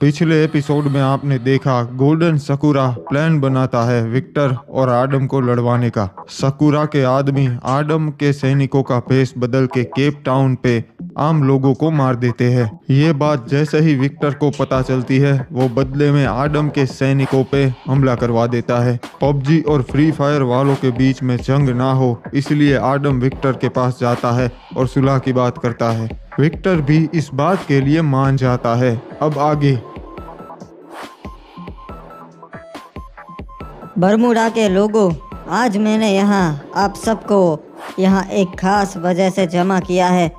पिछले एपिसोड में आपने देखा गोल्डन सकुरा प्लान बनाता है विक्टर और आडम को लड़वाने का। सकुरा के आदमी आडम के सैनिकों का भेष बदल के केप टाउन पे आम लोगों को मार देते हैं। ये बात जैसे ही विक्टर को पता चलती है वो बदले में आडम के सैनिकों पे हमला करवा देता है। पबजी और फ्री फायर वालों के बीच में जंग ना हो इसलिए आडम विक्टर के पास जाता है और सुलह की बात करता है। विक्टर भी इस बात के लिए मान जाता है। अब आगे बरमूडा के लोगों, आज मैंने यहाँ आप सबको यहाँ एक खास वजह से जमा किया है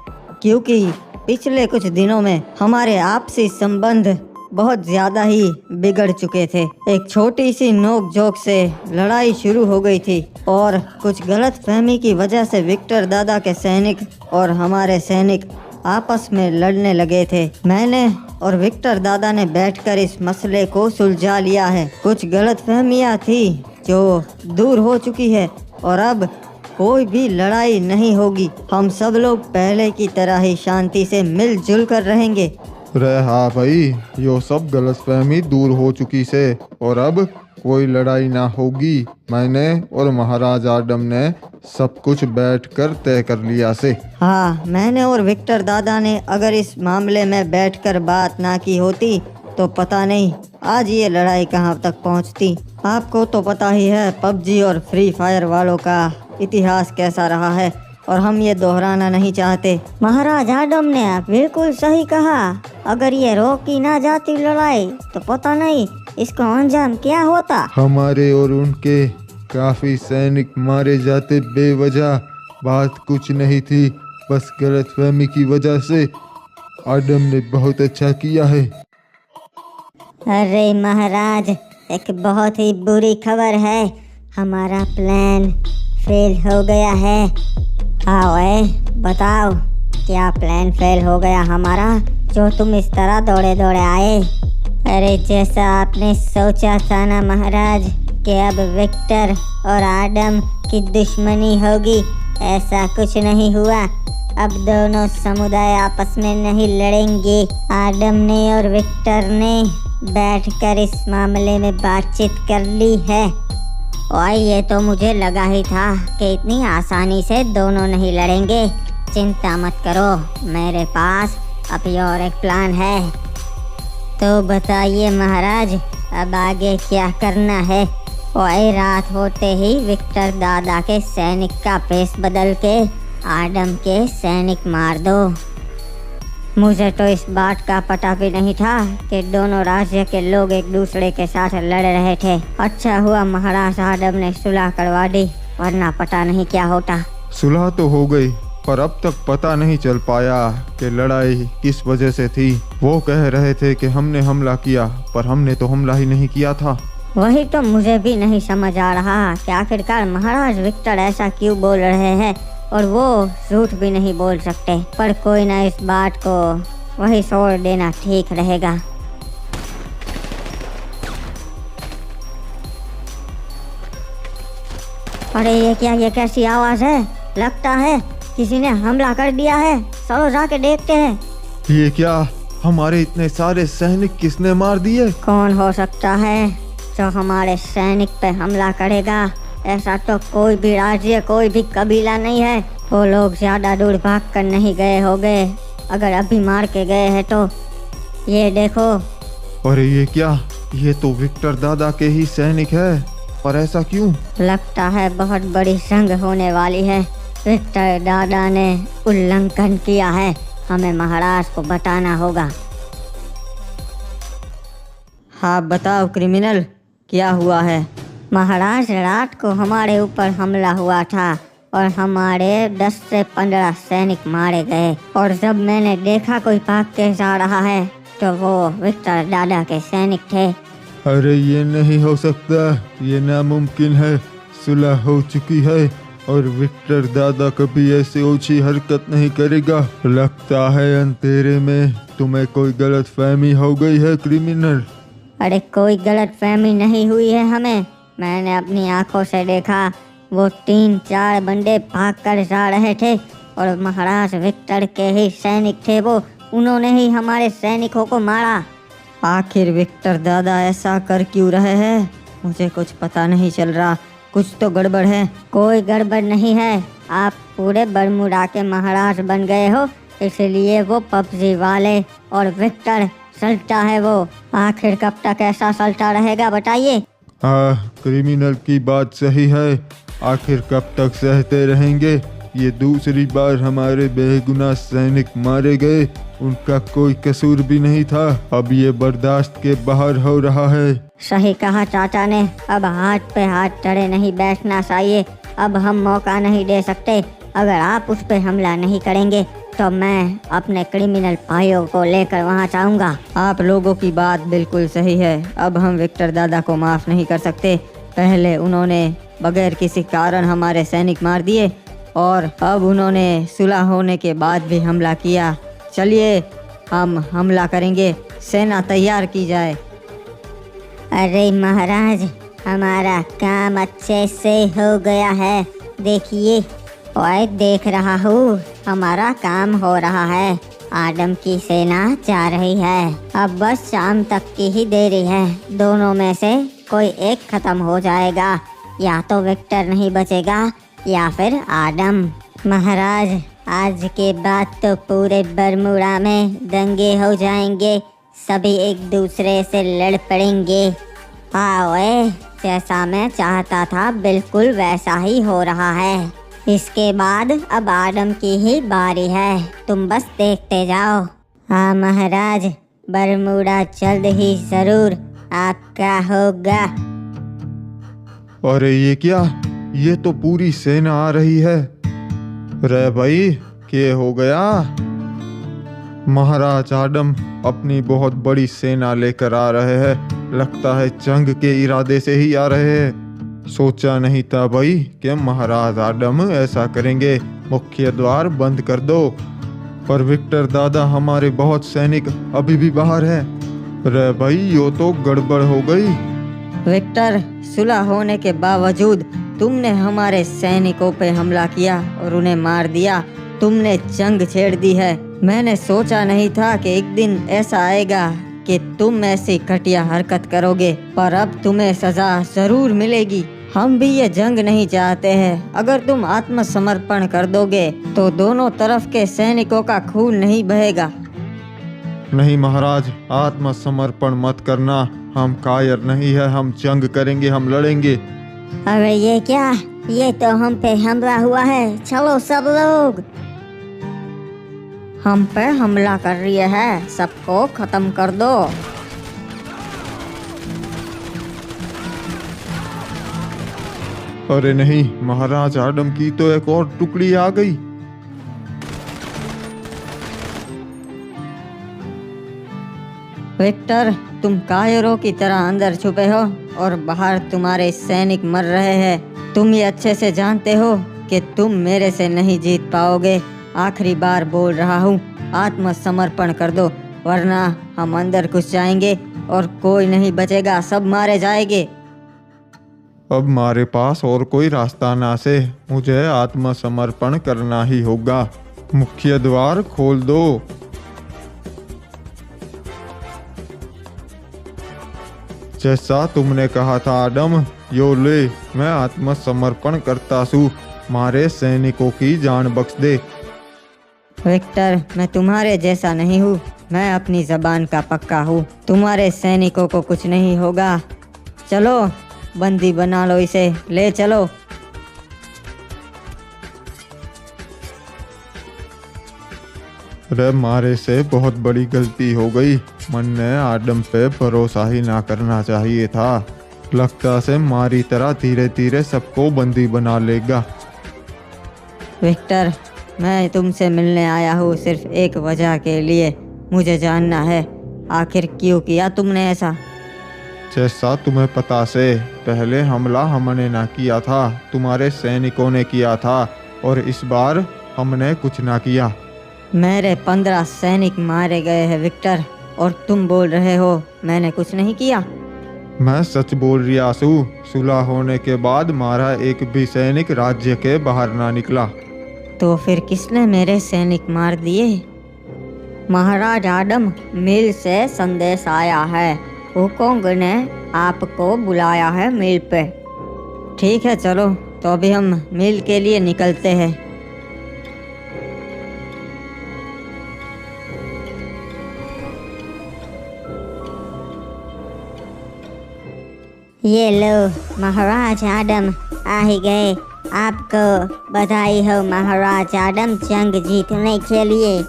क्योंकि पिछले कुछ दिनों में हमारे आपसी संबंध बहुत ज़्यादा ही बिगड़ चुके थे। एक छोटी सी नोक झोंक से लड़ाई शुरू हो गई थी और कुछ गलत फहमी की वजह से विक्टर दादा के सैनिक और हमारे सैनिक आपस में लड़ने लगे थे। मैंने और विक्टर दादा ने बैठकर इस मसले को सुलझा लिया है। कुछ गलतफहमियां थी जो दूर हो चुकी है और अब कोई भी लड़ाई नहीं होगी। हम सब लोग पहले की तरह ही शांति से मिलजुल कर रहेंगे। हाँ भाई, यो सब गलतफहमी दूर हो चुकी से और अब कोई लड़ाई ना होगी। मैंने और महाराज आडम ने सब कुछ बैठकर तय कर लिया से। हाँ, मैंने और विक्टर दादा ने अगर इस मामले में बैठकर बात ना की होती तो पता नहीं आज ये लड़ाई कहाँ तक पहुँचती। आपको तो पता ही है पबजी और फ्री फायर वालों का इतिहास कैसा रहा है और हम ये दोहराना नहीं चाहते। महाराज आडम ने बिल्कुल सही कहा। अगर ये रोकी ना जाती लड़ाई तो पता नहीं इसका अंजाम क्या होता। हमारे और उनके काफी सैनिक मारे जाते बेवजह। बात कुछ नहीं थी, बस गलतफहमी की वजह से। आडम ने बहुत अच्छा किया है। अरे महाराज, एक बहुत ही बुरी खबर है। हमारा प्लान फेल हो गया है। आओ बताओ, क्या प्लान फेल हो गया हमारा जो तुम इस तरह दौड़े दौड़े आए? अरे जैसा आपने सोचा था ना महाराज कि अब विक्टर और आडम की दुश्मनी होगी, ऐसा कुछ नहीं हुआ। अब दोनों समुदाय आपस में नहीं लड़ेंगे। आडम ने और विक्टर ने बैठकर इस मामले में बातचीत कर ली है और ये तो मुझे लगा ही था कि इतनी आसानी से दोनों नहीं लड़ेंगे। चिंता मत करो, मेरे पास अभी और एक प्लान है। तो बताइए महाराज, अब आगे क्या करना है? और रात होते ही विक्टर दादा के सैनिक का भेष बदल के आडम के सैनिक मार दो। मुझे तो इस बात का पता भी नहीं था कि दोनों राज्य के लोग एक दूसरे के साथ लड़ रहे थे। अच्छा हुआ महाराज आडम ने सुलह करवा दी, वरना पता नहीं क्या होता। सुलह तो हो गई पर अब तक पता नहीं चल पाया कि लड़ाई किस वजह से थी। वो कह रहे थे कि हमने हमला किया, पर हमने तो हमला ही नहीं किया था। वही तो मुझे भी नहीं समझ आ रहा कि आखिरकार महाराज विक्टर ऐसा क्यों बोल रहे हैं और वो झूठ भी नहीं बोल सकते। पर कोई ना, इस बात को वही छोड़ देना ठीक रहेगा। अरे ये क्या, ये कैसी आवाज़ है? लगता है किसी ने हमला कर दिया है। चलो जाके देखते हैं। ये क्या, हमारे इतने सारे सैनिक किसने मार दिए? कौन हो सकता है जो हमारे सैनिक पे हमला करेगा? ऐसा तो कोई भी राज्य, कोई भी कबीला नहीं है। वो लोग ज्यादा दूर भाग कर नहीं गए होंगे। अगर अभी मार के गए हैं तो ये देखो। अरे ये क्या, ये तो विक्टर दादा के ही सैनिक है। पर ऐसा क्यों? लगता है बहुत बड़ी जंग होने वाली है। विक्टर दादा ने उल्लंघन किया है, हमें महाराज को बताना होगा। हाँ बताओ क्रिमिनल, क्या हुआ है? महाराज, रात को हमारे ऊपर हमला हुआ था और हमारे 10 से 15 सैनिक मारे गए। और जब मैंने देखा कोई भाग के जा रहा है तो वो विक्टर दादा के सैनिक थे। अरे ये नहीं हो सकता, ये नामुमकिन है। सुलह हो चुकी है और विक्टर दादा कभी ऐसी ऊंची हरकत नहीं करेगा। लगता है अंधेरे में तुम्हें कोई गलत फहमी हो गई है क्रिमिनल। अरे कोई गलत फहमी नहीं हुई है हमें। मैंने अपनी आंखों से देखा, वो 3-4 बंदे भाग कर जा रहे थे और महाराज विक्टर के ही सैनिक थे वो। उन्होंने ही हमारे सैनिकों को मारा। आखिर विक्टर दादा ऐसा कर क्यों रहे हैं? मुझे कुछ पता नहीं चल रहा, कुछ तो गड़बड़ है। कोई गड़बड़ नहीं है, आप पूरे बरमूडा के महाराज बन गए हो, इसलिए वो पबजी वाले और विक्टर सल्टा है वो। आखिर कब तक ऐसा सल्टा रहेगा बताइए? क्रिमिनल की बात सही है, आखिर कब तक सहते रहेंगे? ये दूसरी बार हमारे बेगुनाह सैनिक मारे गए, उनका कोई कसूर भी नहीं था। अब ये बर्दाश्त के बाहर हो रहा है। सही कहा चाचा ने, अब हाथ पे हाथ चढ़े नहीं बैठना चाहिए। अब हम मौका नहीं दे सकते। अगर आप उस पे हमला नहीं करेंगे तो मैं अपने क्रिमिनल भाइयों को लेकर वहाँ जाऊँगा। आप लोगों की बात बिल्कुल सही है। अब हम विक्टर दादा को माफ़ नहीं कर सकते। पहले उन्होंने बगैर किसी कारण हमारे सैनिक मार दिए और अब उन्होंने सुलह होने के बाद भी हमला किया। चलिए हम हमला करेंगे, सेना तैयार की जाए। अरे महाराज, हमारा काम अच्छे से हो गया है। देखिए, ओए देख रहा हूँ, हमारा काम हो रहा है। आदम की सेना जा रही है। अब बस शाम तक की ही देरी है। दोनों में से कोई एक खत्म हो जाएगा, या तो विक्टर नहीं बचेगा या फिर आदम। महाराज, आज के बाद तो पूरे बरमूडा में दंगे हो जाएंगे, सभी एक दूसरे से लड़ पड़ेंगे। ओए, जैसा मैं चाहता था बिल्कुल वैसा ही हो रहा है। इसके बाद अब आदम की ही बारी है, तुम बस देखते जाओ। हाँ महाराज, बरमूडा जल्द ही जरूर आपका होगा। अरे ये क्या, ये तो पूरी सेना आ रही है। रे भाई, क्या हो गया? महाराज आदम अपनी बहुत बड़ी सेना लेकर आ रहे हैं। लगता है जंग के इरादे से ही आ रहे हैं। सोचा नहीं था भाई कि महाराज आदम ऐसा करेंगे। मुख्य द्वार बंद कर दो। पर विक्टर दादा, हमारे बहुत सैनिक अभी भी बाहर हैं। रे भाई, यो तो गड़बड़ हो गई। विक्टर, सुलह होने के बावजूद तुमने हमारे सैनिकों पे हमला किया और उन्हें मार दिया। तुमने जंग छेड़ दी है। मैंने सोचा नहीं था कि एक दिन ऐसा आएगा कि तुम ऐसी घटिया हरकत करोगे, पर अब तुम्हें सजा जरूर मिलेगी। हम भी ये जंग नहीं चाहते हैं। अगर तुम आत्मसमर्पण कर दोगे तो दोनों तरफ के सैनिकों का खून नहीं बहेगा। नहीं महाराज, आत्मसमर्पण मत करना। हम कायर नहीं है, हम जंग करेंगे, हम लड़ेंगे। अरे ये क्या, ये तो हम पे हमला हुआ है। चलो सब लोग। हम पे हमला कर रही है, सबको खत्म कर दो। अरे नहीं, महाराज आदम की तो एक और टुकड़ी आ गई। विक्टर, तुम कायरों की तरह अंदर छुपे हो और बाहर तुम्हारे सैनिक मर रहे हैं। तुम ये अच्छे से जानते हो कि तुम मेरे से नहीं जीत पाओगे। आखिरी बार बोल रहा हूँ, आत्मसमर्पण कर दो, वरना हम अंदर घुस जाएंगे और कोई नहीं बचेगा, सब मारे जाएंगे। अब हमारे पास और कोई रास्ता ना से, मुझे आत्मसमर्पण करना ही होगा। मुख्य द्वार खोल दो। जैसा तुमने कहा था आदम, यो ले, मैं आत्मसमर्पण करता हूँ। मारे सैनिकों की जान बख्श दे। विक्टर, मैं तुम्हारे जैसा नहीं हूँ। मैं अपनी जबान का पक्का हूँ। तुम्हारे सैनिकों को कुछ नहीं होगा। चलो, बंदी बना लो इसे, ले चलो। रे, मारे से बहुत बड़ी गलती हो गई। मन ने आदम पे भरोसा ही ना करना चाहिए था। लगता से मारी तरह धीरे धीरे सबको बंदी बना लेगा। विक्टर, मैं तुमसे मिलने आया हूँ सिर्फ एक वजह के लिए। मुझे जानना है, आखिर क्यों किया तुमने ऐसा? जैसा तुम्हें पता से, पहले हमला हमने ना किया था, तुम्हारे सैनिकों ने किया था, और इस बार हमने कुछ ना किया। मेरे 15 सैनिक मारे गए हैं विक्टर, और तुम बोल रहे हो मैंने कुछ नहीं किया। मैं सच बोल रहा हूँ। सुलह होने के बाद मारा एक भी सैनिक राज्य के बाहर ना निकला। तो फिर किसने मेरे सैनिक मार दिए? महाराज आडम, मिल से संदेश आया है। हुकोंग ने आपको बुलाया है मिल पे। ठीक है, चलो तो अभी हम मिल के लिए निकलते हैं। ये लो महाराज आडम आ ही गए। आपको बधाई हो महाराज आडम, जंग जीतने के लिए।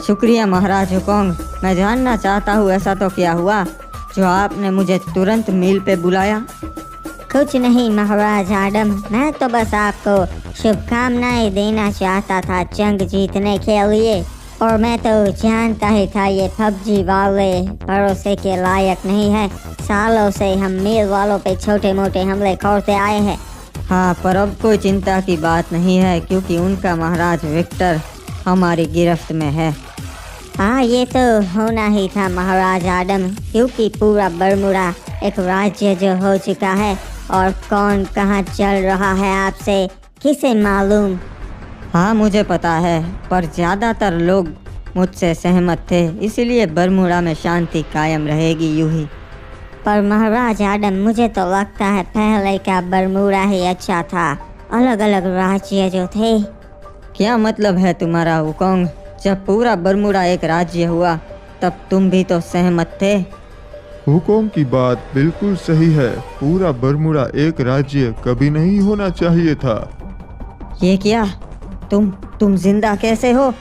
शुक्रिया महाराज हुकोंग। मैं जानना चाहता हूँ ऐसा तो क्या हुआ जो आपने मुझे तुरंत मिल पे बुलाया? कुछ नहीं महाराज आडम, मैं तो बस आपको शुभकामनाएं देना चाहता था जंग जीतने के लिए। और मैं तो जानता ही था ये पबजी वाले भरोसे के लायक नहीं है। सालों से हम मिल वालों पे छोटे मोटे हमले करते आए हैं। हाँ, पर अब कोई चिंता की बात नहीं है क्योंकि उनका महाराज विक्टर हमारी गिरफ्त में है। हाँ, ये तो होना ही था महाराज आडम, क्योंकि पूरा बरमुडा एक राज्य जो हो चुका है। और कौन कहाँ चल रहा है आपसे किसे मालूम? हाँ, मुझे पता है, पर ज़्यादातर लोग मुझसे सहमत थे, इसलिए बरमुडा में शांति कायम रहेगी यूं ही। पर महाराज आडम, मुझे तो लगता है पहले का बरमुडा ही अच्छा था। अलग अलग राज्य जो थे। क्या मतलब है तुम्हारा हुकोंग? जब पूरा बरमुडा एक राज्य हुआ तब तुम भी तो सहमत थे। हुकोंग की बात बिल्कुल सही है। पूरा बरमुडा एक राज्य कभी नहीं होना चाहिए था। ये क्या? तुम जिंदा कैसे हो?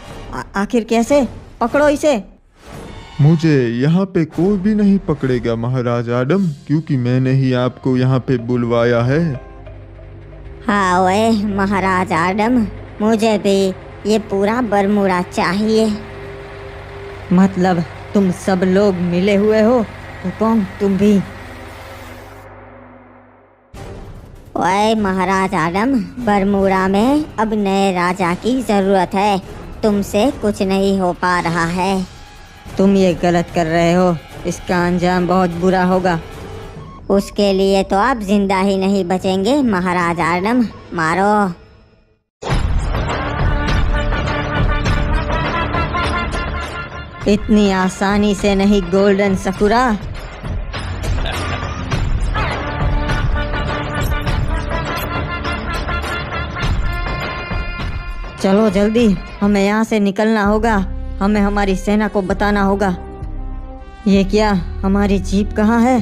आखिर कैसे? पकड़ो इसे। मुझे यहाँ पे कोई भी नहीं पकड़ेगा महाराज आडम, क्योंकि मैंने ही आपको यहाँ पे बुलवाया है। हाँ ओए महाराज आडम, मुझे भी ये पूरा बरमुडा चाहिए। मतलब तुम सब लोग मिले हुए हो? हुकोंग, तुम भी? ओए महाराज आडम, बरमुडा में अब नए राजा की जरूरत है। तुमसे कुछ नहीं हो पा रहा है। तुम ये गलत कर रहे हो, इसका अंजाम बहुत बुरा होगा। उसके लिए तो आप जिंदा ही नहीं बचेंगे महाराज आडम। मारो। इतनी आसानी से नहीं गोल्डन सकुरा। चलो जल्दी, हमें यहाँ से निकलना होगा। हमें हमारी सेना को बताना होगा। ये क्या, हमारी जीप कहाँ है?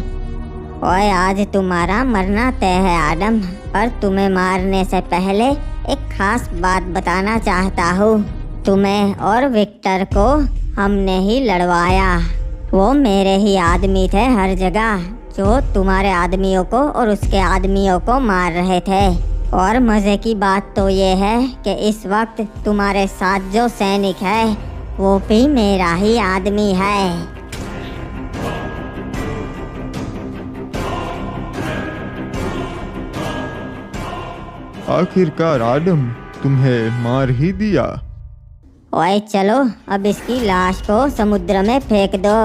ओए, आज तुम्हारा मरना तय है आडम, पर तुम्हें मारने से पहले एक खास बात बताना चाहता हूँ। तुम्हें और विक्टर को हमने ही लड़वाया। वो मेरे ही आदमी थे हर जगह, जो तुम्हारे आदमियों को और उसके आदमियों को मार रहे थे। और मज़े की बात तो ये है कि इस वक्त तुम्हारे साथ जो सैनिक है वो भी मेरा ही आदमी है। आखिरकार आडम, तुम्हें मार ही दिया। ओए चलो, अब इसकी लाश को समुद्र में फेंक दो।